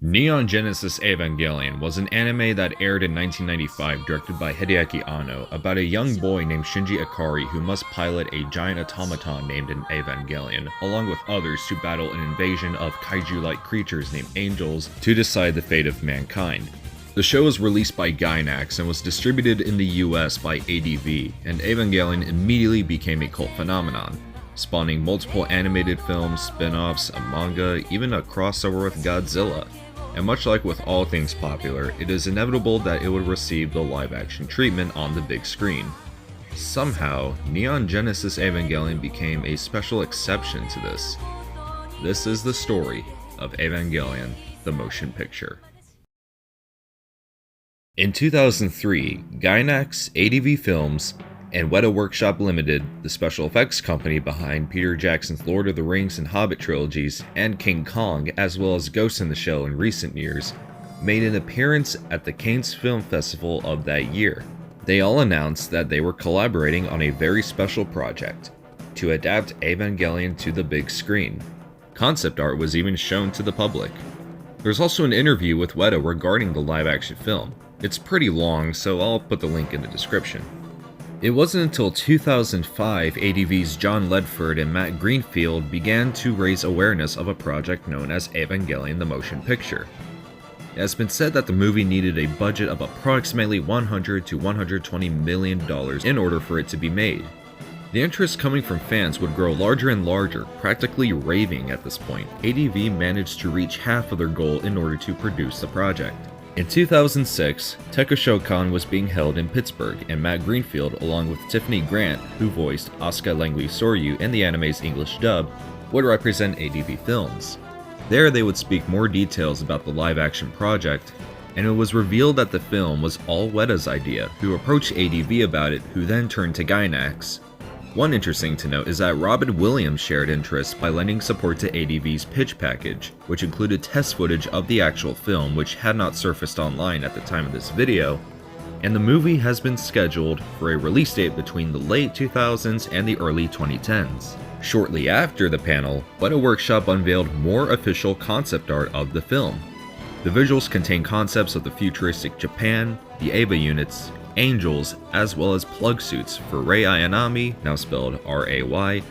Neon Genesis Evangelion was an anime that aired in 1995 directed by Hideaki Anno about a young boy named Shinji Ikari who must pilot a giant automaton named an Evangelion, along with others to battle an invasion of kaiju-like creatures named angels to decide the fate of mankind. The show was released by Gainax and was distributed in the US by ADV, and Evangelion immediately became a cult phenomenon, spawning multiple animated films, spin-offs, a manga, even a crossover with Godzilla. And much like with all things popular, it is inevitable that it would receive the live-action treatment on the big screen. Somehow, Neon Genesis Evangelion became a special exception to this. This is the story of Evangelion, the motion picture. In 2003, Gainax, ADV Films, and Weta Workshop Limited, the special effects company behind Peter Jackson's Lord of the Rings and Hobbit trilogies, and King Kong, as well as Ghost in the Shell in recent years, made an appearance at the Cannes Film Festival of that year. They all announced that they were collaborating on a very special project, to adapt Evangelion to the big screen. Concept art was even shown to the public. There's also an interview with Weta regarding the live-action film. It's pretty long, so I'll put the link in the description. It wasn't until 2005 ADV's John Ledford and Matt Greenfield began to raise awareness of a project known as Evangelion the Motion Picture. It has been said that the movie needed a budget of approximately $100 to $120 million in order for it to be made. The interest coming from fans would grow larger and larger, practically raving at this point. ADV managed to reach half of their goal in order to produce the project. In 2006, Tekushokan was being held in Pittsburgh, and Matt Greenfield, along with Tiffany Grant, who voiced Asuka Lengui Soryu in the anime's English dub, would represent ADV Films. There they would speak more details about the live-action project, and it was revealed that the film was all Weta's idea, who approached ADV about it, who then turned to Gainax. One interesting to note is that Robin Williams shared interest by lending support to ADV's pitch package, which included test footage of the actual film which had not surfaced online at the time of this video, and the movie has been scheduled for a release date between the late 2000s and the early 2010s. Shortly after the panel, Weta Workshop unveiled more official concept art of the film. The visuals contain concepts of the futuristic Japan, the Eva units, angels, as well as plug suits for Rei Ayanami, now spelled R-A-Y,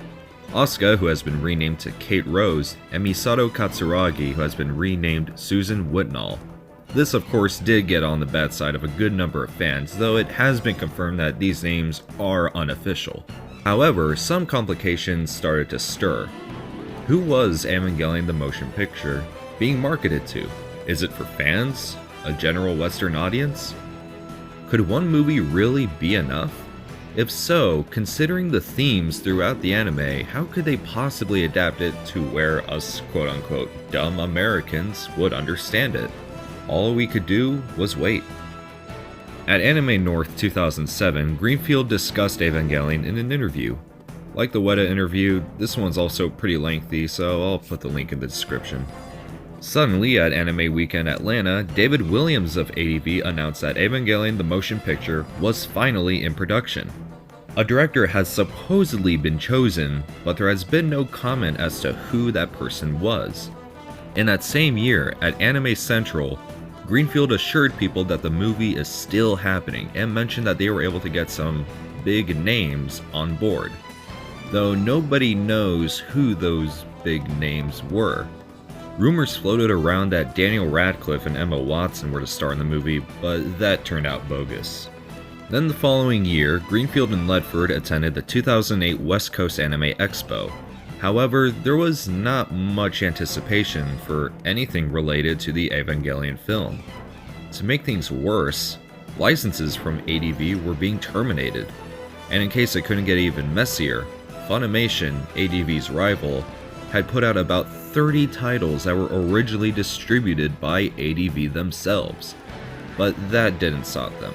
Asuka, who has been renamed to Kate Rose, and Misato Katsuragi, who has been renamed Susan Whitnall. This of course did get on the bad side of a good number of fans, though it has been confirmed that these names are unofficial. However, some complications started to stir. Who was Evangelion the Motion Picture being marketed to? Is it for fans? A general Western audience? Could one movie really be enough? If so, considering the themes throughout the anime, how could they possibly adapt it to where us quote-unquote dumb Americans would understand it? All we could do was wait. At Anime North 2007, Greenfield discussed Evangelion in an interview. Like the Weta interview, this one's also pretty lengthy, so I'll put the link in the description. Suddenly, at Anime Weekend Atlanta, David Williams of ADV announced that Evangelion the Motion Picture was finally in production. A director has supposedly been chosen, but there has been no comment as to who that person was. In that same year, at Anime Central, Greenfield assured people that the movie is still happening and mentioned that they were able to get some big names on board. Though nobody knows who those big names were. Rumors floated around that Daniel Radcliffe and Emma Watson were to star in the movie, but that turned out bogus. Then the following year, Greenfield and Ledford attended the 2008 West Coast Anime Expo. However, there was not much anticipation for anything related to the Evangelion film. To make things worse, licenses from ADV were being terminated, and in case it couldn't get even messier, Funimation, ADV's rival, had put out about 30 titles that were originally distributed by ADV themselves. But that didn't stop them.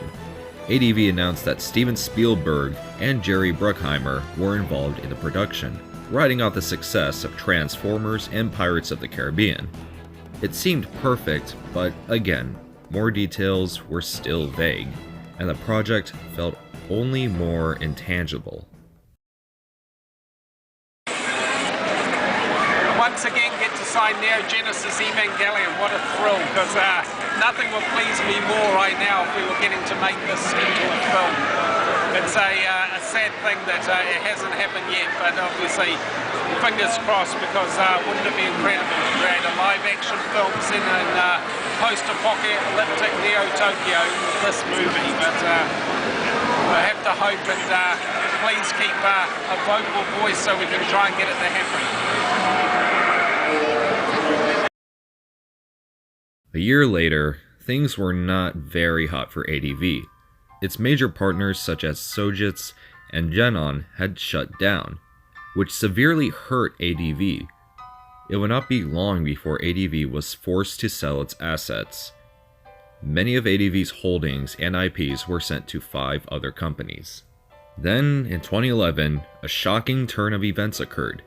ADV announced that Steven Spielberg and Jerry Bruckheimer were involved in the production, riding off the success of Transformers and Pirates of the Caribbean. It seemed perfect, but again, more details were still vague, and the project felt only more intangible. Once again get to sign Neo Genesis Evangelion. What a thrill, because nothing would please me more right now if we were getting to make this into a film. It's a sad thing that it hasn't happened yet, but obviously fingers crossed, because wouldn't it be incredible to create a live-action film set in post-apocalyptic Neo-Tokyo with this movie. But I have to hope, and please keep a vocal voice so we can try and get it to happen. A year later, things were not very hot for ADV. Its major partners such as Sojitz and Genon had shut down, which severely hurt ADV. It would not be long before ADV was forced to sell its assets. Many of ADV's holdings and IPs were sent to 5 other companies. Then, in 2011, a shocking turn of events occurred.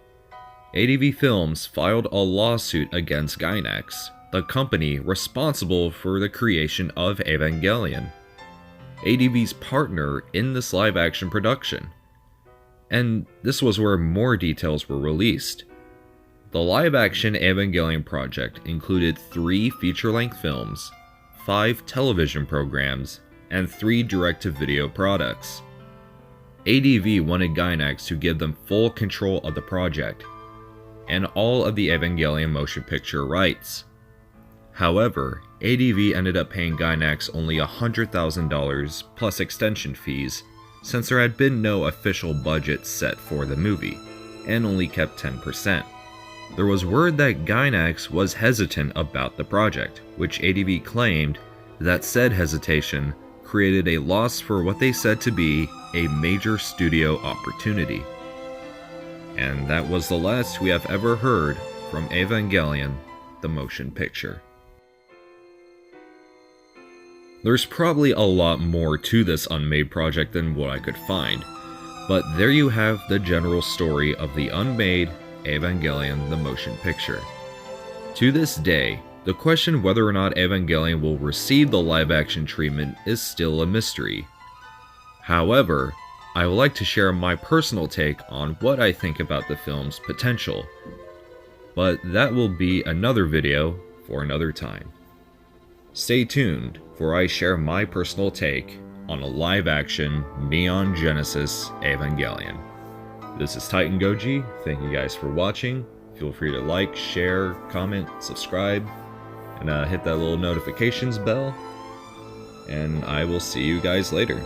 ADV Films filed a lawsuit against Gainax, the company responsible for the creation of Evangelion, ADV's partner in this live-action production. And this was where more details were released. The live-action Evangelion project included 3 feature-length films, 5 television programs, and 3 direct-to-video products. ADV wanted Gainax to give them full control of the project, and all of the Evangelion motion picture rights. However, ADV ended up paying Gainax only $100,000 plus extension fees, since there had been no official budget set for the movie, and only kept 10%. There was word that Gainax was hesitant about the project, which ADV claimed that said hesitation created a loss for what they said to be a major studio opportunity. And that was the last we have ever heard from Evangelion, the motion picture. There's probably a lot more to this unmade project than what I could find, but there you have the general story of the unmade Evangelion the motion picture. To this day, the question whether or not Evangelion will receive the live-action treatment is still a mystery. However, I would like to share my personal take on what I think about the film's potential, but that will be another video for another time. Stay tuned, for I share my personal take on a live-action Neon Genesis Evangelion. This is TitanGoji, thank you guys for watching. Feel free to like, share, comment, subscribe, and hit that little notifications bell. And I will see you guys later.